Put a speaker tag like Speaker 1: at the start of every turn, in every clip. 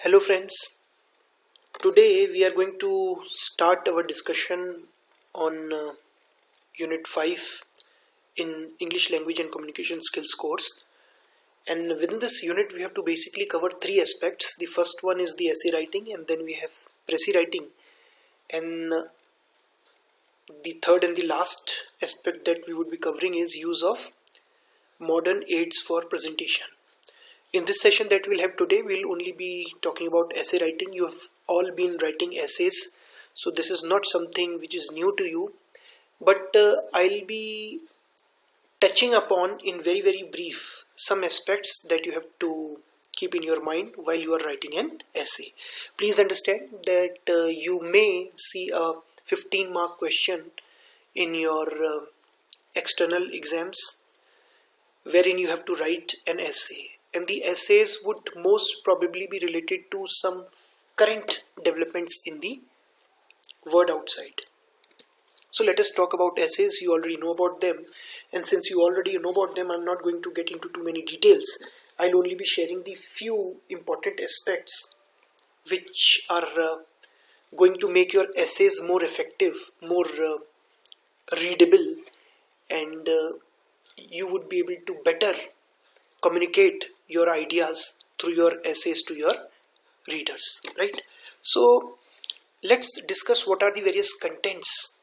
Speaker 1: Hello friends, today we are going to start our discussion on Unit 5 in English Language and Communication Skills course, and within this unit we have to basically cover three aspects. The first one is the essay writing, and then we have précis writing, and the third and the last aspect that we would be covering is use of modern aids for presentation. In this session that we'll have today, we'll only be talking about essay writing. You have all been writing essays, so this is not something which is new to you, but I'll be touching upon in very brief some aspects that you have to keep in your mind while you are writing an essay. Please understand that you may see a 15-mark question in your external exams wherein you have to write an essay. And the essays would most probably be related to some current developments in the world outside. So let us talk about essays. You already know about them, and since you already know about them, I'm not going to get into too many details. I'll only be sharing the few important aspects which are going to make your essays more effective, more readable, and you would be able to better communicate your ideas through your essays to your readers, right? So let's discuss what are the various contents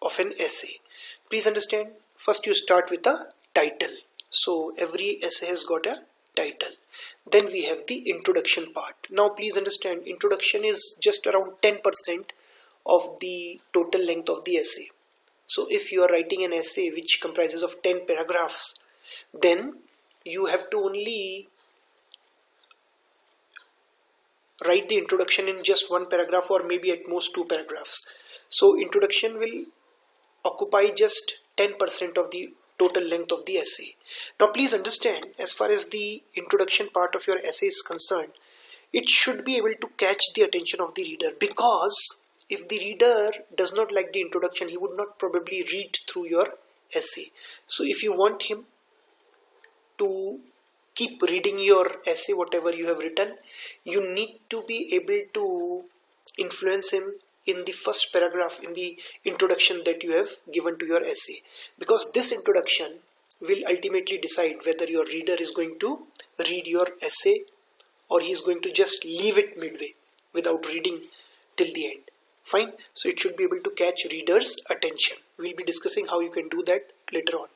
Speaker 1: of an essay. Please understand, first you start with a title. So every essay has got a title. Then we have the introduction part. Now please understand, introduction is just around 10% of the total length of the essay. So if you are writing an essay which comprises of 10 paragraphs, then you have to only write the introduction in just one paragraph, or maybe at most 2 paragraphs. So introduction will occupy just 10% of the total length of the essay. Now please understand, as far as the introduction part of your essay is concerned, it should be able to catch the attention of the reader, because if the reader does not like the introduction, he would not probably read through your essay. So if you want him to keep reading your essay, whatever you have written, you need to be able to influence him in the first paragraph, in the introduction that you have given to your essay, because this introduction will ultimately decide whether your reader is going to read your essay or he is going to just leave it midway without reading till the end. Fine. So it should be able to catch readers' attention. We'll be discussing how you can do that later on.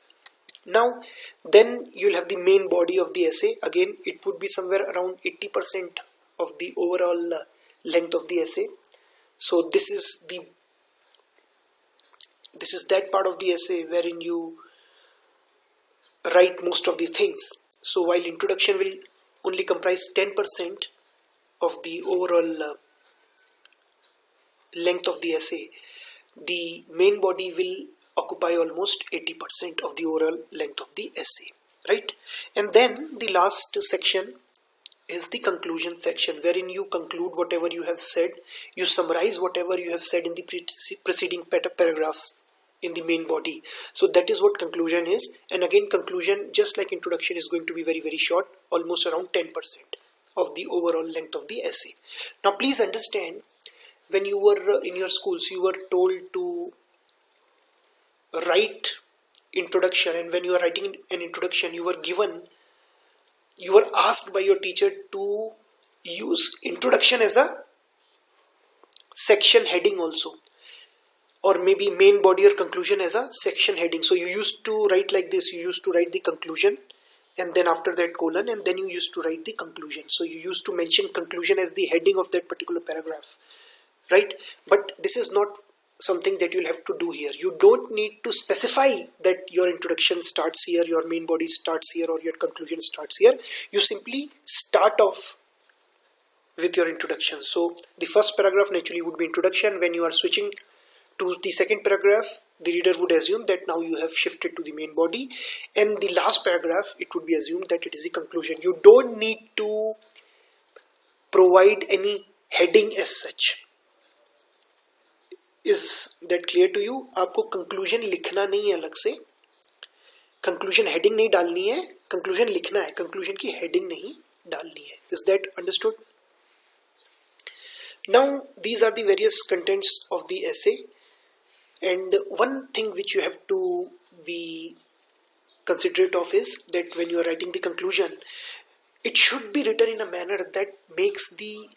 Speaker 1: Now then you'll have the main body of the essay. Again, it would be somewhere around 80% of the overall length of the essay. So this is that part of the essay wherein you write most of the things. So while introduction will only comprise 10% of the overall length of the essay, the main body will occupy almost 80% of the overall length of the essay, right? And then the last section is the conclusion section, wherein you conclude whatever you have said, you summarize whatever you have said in the preceding paragraphs in the main body. So that is what conclusion is. And again, conclusion, just like introduction, is going to be very short, almost around 10% of the overall length of the essay. Now please understand, when you were in your schools, you were told to write introduction, and when you are writing an introduction, you were asked by your teacher to use introduction as a section heading also, or maybe main body or conclusion as a section heading. So you used to write like this. You used to write the conclusion, and then after that colon, and then you used to write the conclusion. So you used to mention conclusion as the heading of that particular paragraph, right? But this is not something that you'll have to do here. You don't need to specify that your introduction starts here, your main body starts here, or your conclusion starts here. You simply start off with your introduction. So the first paragraph naturally would be introduction. When you are switching to the second paragraph, the reader would assume that now you have shifted to the main body, and the last paragraph, it would be assumed that it is the conclusion. You don't need to provide any heading as such. Is that clear to you? आपको conclusion लिखना नहीं है अलग से, conclusion heading नहीं डालनी है, conclusion लिखना है, conclusion की heading नहीं डालनी है. Is that understood? Now these are the various contents of the essay, and one thing which you have to be considerate of is that when you are writing the conclusion, it should be written in a manner that makes the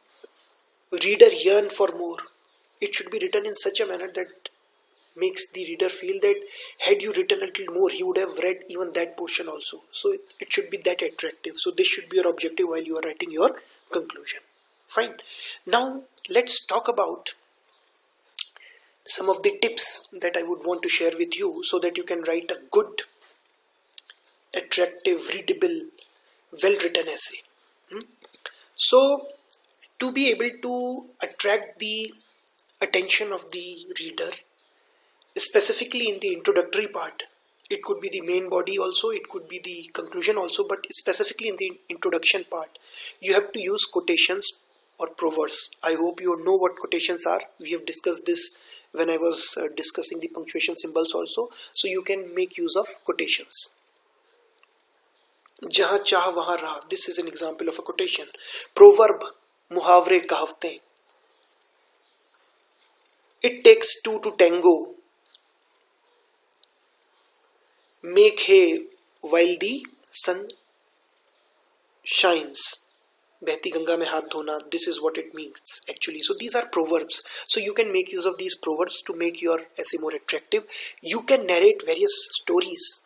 Speaker 1: reader yearn for more. It should be written in such a manner that makes the reader feel that had you written a little more, he would have read even that portion also. So it should be that attractive. So this should be your objective while you are writing your conclusion. Fine. Now let's talk about some of the tips that I would want to share with you so that you can write a good, attractive, readable, well-written essay. So to be able to attract the attention of the reader, specifically in the introductory part, it could be the main body also, it could be the conclusion also, but specifically in the introduction part, you have to use quotations or proverbs. I hope you know what quotations are. We have discussed this when I was discussing the punctuation symbols also. So you can make use of quotations. जहाँ चाह वहाँ राह. This is an example of a quotation. Proverb, मुहावरे कहावतें. It takes two to tango. Make hay while the sun shines. बहती गंगा में हाथ धोना. This is what it means actually. So these are proverbs. So you can make use of these proverbs to make your essay more attractive. You can narrate various stories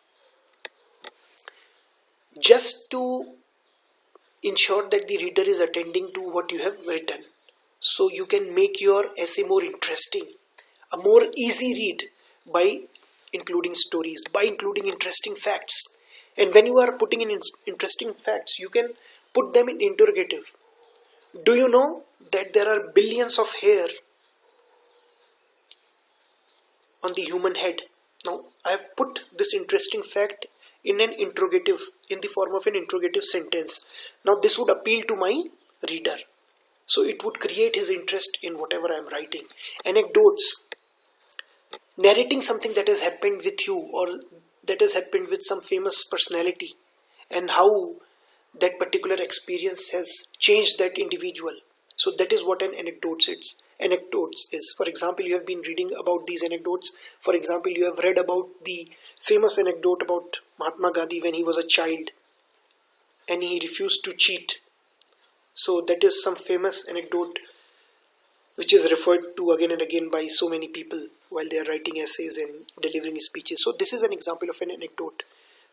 Speaker 1: just to ensure that the reader is attending to what you have written. So you can make your essay more interesting, a more easy read by including stories, by including interesting facts. And when you are putting in interesting facts, you can put them in interrogative. Do you know that there are billions of hair on the human head? Now I have put this interesting fact in an interrogative, in the form of an interrogative sentence. Now this would appeal to my reader. So it would create his interest in whatever I am writing. Anecdotes. Narrating something that has happened with you or that has happened with some famous personality and how that particular experience has changed that individual. So that is what an anecdote is. Anecdotes is. For example, you have been reading about these anecdotes. For example, you have read about the famous anecdote about Mahatma Gandhi when he was a child and he refused to cheat. So that is some famous anecdote which is referred to again and again by so many people while they are writing essays and delivering speeches. So this is an example of an anecdote.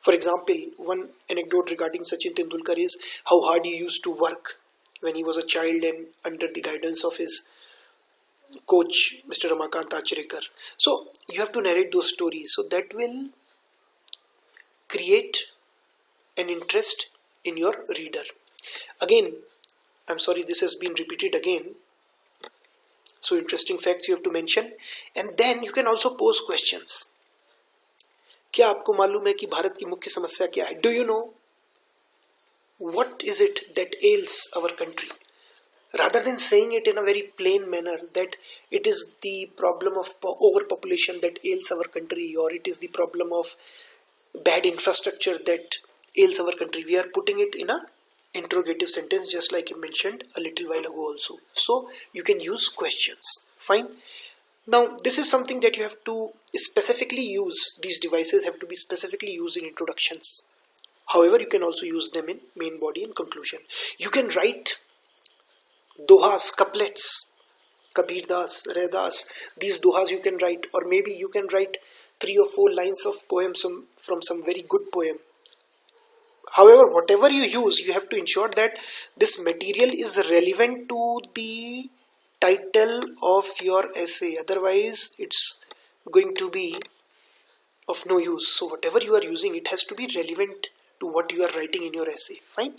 Speaker 1: For example, one anecdote regarding Sachin Tendulkar is how hard he used to work when he was a child and under the guidance of his coach, Mr. Ramakant Achrekar. So you have to narrate those stories. So that will create an interest in your reader. Again, I'm sorry this has been repeated again. So interesting facts you have to mention, and then you can also pose questions. क्या आपको मालूम है कि भारत की मुख्य समस्या क्या है? Do you know what is it that ails our country? Rather than saying it in a very plain manner that it is the problem of overpopulation that ails our country, or it is the problem of bad infrastructure that ails our country, we are putting it in a interrogative sentence, just like I mentioned a little while ago also. So you can use questions. Fine. Now this is something that you have to specifically use. These devices have to be specifically used in introductions. However, you can also use them in main body and conclusion. You can write dohas, couplets, Kabir Das, Raidas. These dohas you can write, or maybe you can write 3 or 4 lines of poems from some very good poem. However, whatever you use, you have to ensure that this material is relevant to the title of your essay. Otherwise, it's going to be of no use. So whatever you are using, it has to be relevant to what you are writing in your essay. Fine.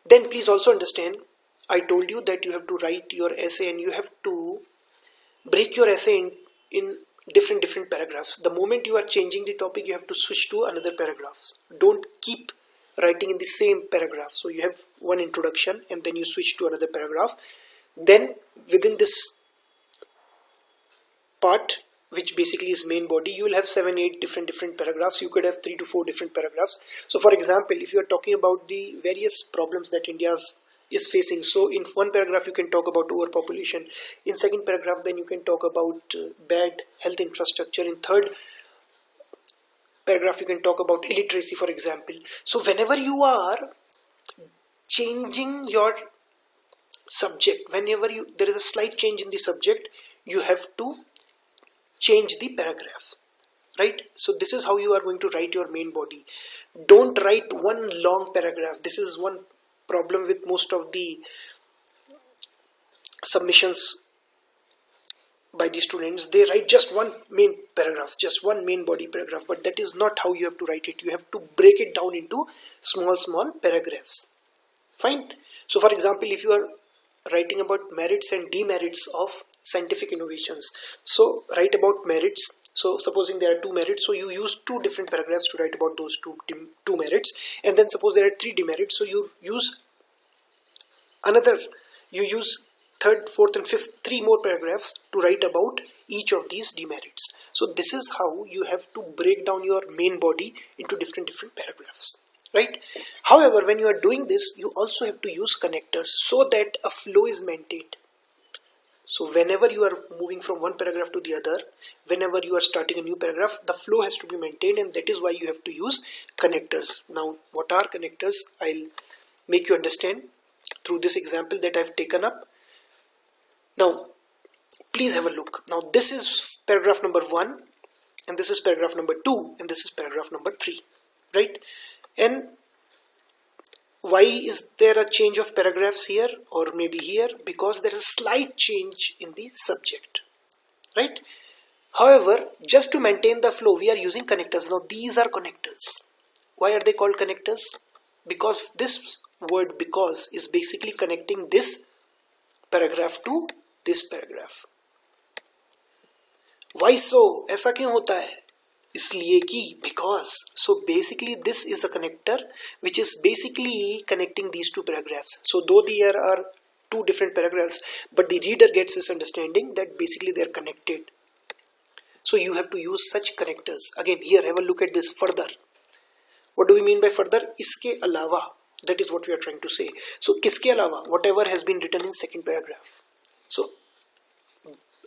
Speaker 1: Then please also understand, I told you that you have to write your essay and you have to break your essay in different paragraphs. The moment you are changing the topic, you have to switch to another paragraphs. Don't keep writing in the same paragraph. So you have one introduction and then you switch to another paragraph. Then within this part, which basically is main body, you will have 7-8 different paragraphs. You could have 3 to 4 different paragraphs. So for example, if you are talking about the various problems that India is facing. So in one paragraph you can talk about overpopulation, in second paragraph then you can talk about bad health infrastructure, in third paragraph you can talk about illiteracy, for example. So whenever you are changing your subject, whenever there is a slight change in the subject, you have to change the paragraph, right? So this is how you are going to write your main body. Don't write one long paragraph. This is one problem with most of the submissions by the students. They write just one main paragraph, just one main body paragraph, but that is not how you have to write it. You have to break it down into small paragraphs. Fine. So for example, if you are writing about merits and demerits of scientific innovations, so write about merits. So supposing there are 2 merits, so you use 2 different paragraphs to write about those two merits, and then suppose there are 3 demerits, so you use third, fourth and fifth 3 more paragraphs to write about each of these demerits. So this is how you have to break down your main body into different paragraphs, right? However, when you are doing this, you also have to use connectors so that a flow is maintained. So whenever you are moving from one paragraph to the other, whenever you are starting a new paragraph, the flow has to be maintained, and that is why you have to use connectors. Now, what are connectors? I'll make you understand through this example that I've taken up. Now, please have a look. Now, this is paragraph number 1, and this is paragraph number 2, and this is paragraph number 3, right? And why is there a change of paragraphs here or maybe here? Because there is a slight change in the subject, right? However, just to maintain the flow, we are using connectors. Now, these are connectors. Why are they called connectors? Because this word "because" is basically connecting this paragraph to this paragraph. Why so? ऐसा क्यों होता है? इसलिए कि because. So basically this is a connector which is basically connecting these 2 paragraphs. So though there are 2 different paragraphs, but the reader gets this understanding that basically they are connected. So you have to use such connectors. Again, here have a look at this further. What do we mean by further? इसके अलावा. That is what we are trying to say. So किसके अलावा? Whatever has been written in second paragraph. So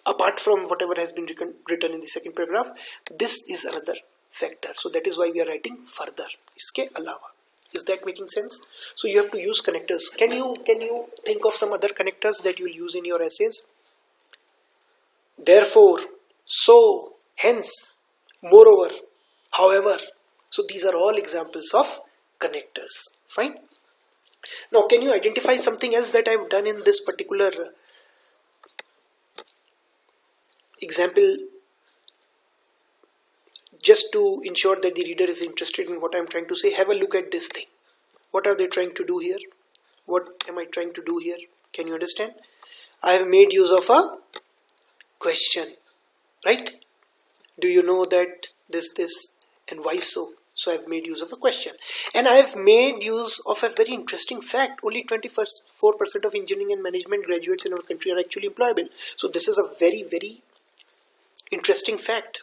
Speaker 1: apart from whatever has been written in the second paragraph, this is another factor. So that is why we are writing further. इसके अलावा. Is that making sense? So you have to use connectors. Can you think of some other connectors that you will use in your essays? Therefore, so, hence, moreover, however. So these are all examples of connectors. Fine. Now, can you identify something else that I have done in this particular example, just to ensure that the reader is interested in what I am trying to say? Have a look at this thing. What are they trying to do here? What am I trying to do here? Can you understand? I have made use of a question, right? Do you know that this and why so? So I have made use of a question, and I have made use of a very interesting fact. Only 24% of engineering and management graduates in our country are actually employable. So this is a very, very interesting fact,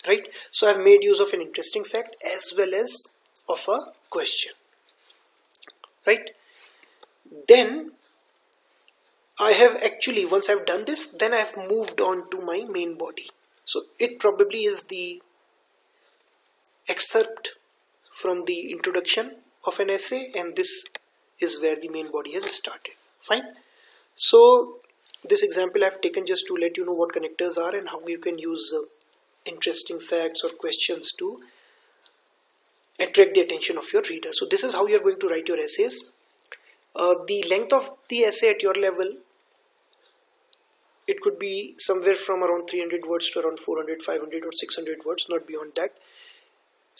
Speaker 1: right? So I have made use of an interesting fact as well as of a question, right? Then I have actually, once I've done this, then I have moved on to my main body. So it probably is the excerpt from the introduction of an essay, and this is where the main body has started. Fine. So this example I've taken just to let you know what connectors are and how you can use interesting facts or questions to attract the attention of your reader. So this is how you're going to write your essays. The length of the essay at your level, it could be somewhere from around 300 words to around 400, 500 or 600 words, not beyond that.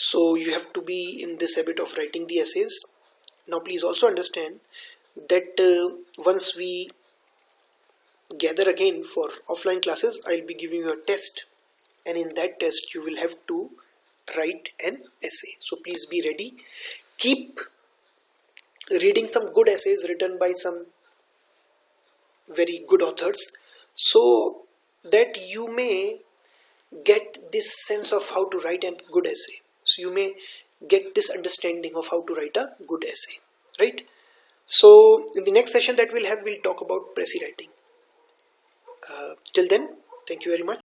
Speaker 1: So you have to be in this habit of writing the essays. Now please also understand that once we gather again for offline classes, I'll be giving you a test, and in that test you will have to write an essay. So please be ready. Keep reading some good essays written by some very good authors, so that you may get this sense of how to write a good essay. So you may get this understanding of how to write a good essay, right? So in the next session that we'll have, we'll talk about precis writing. Till then, thank you very much.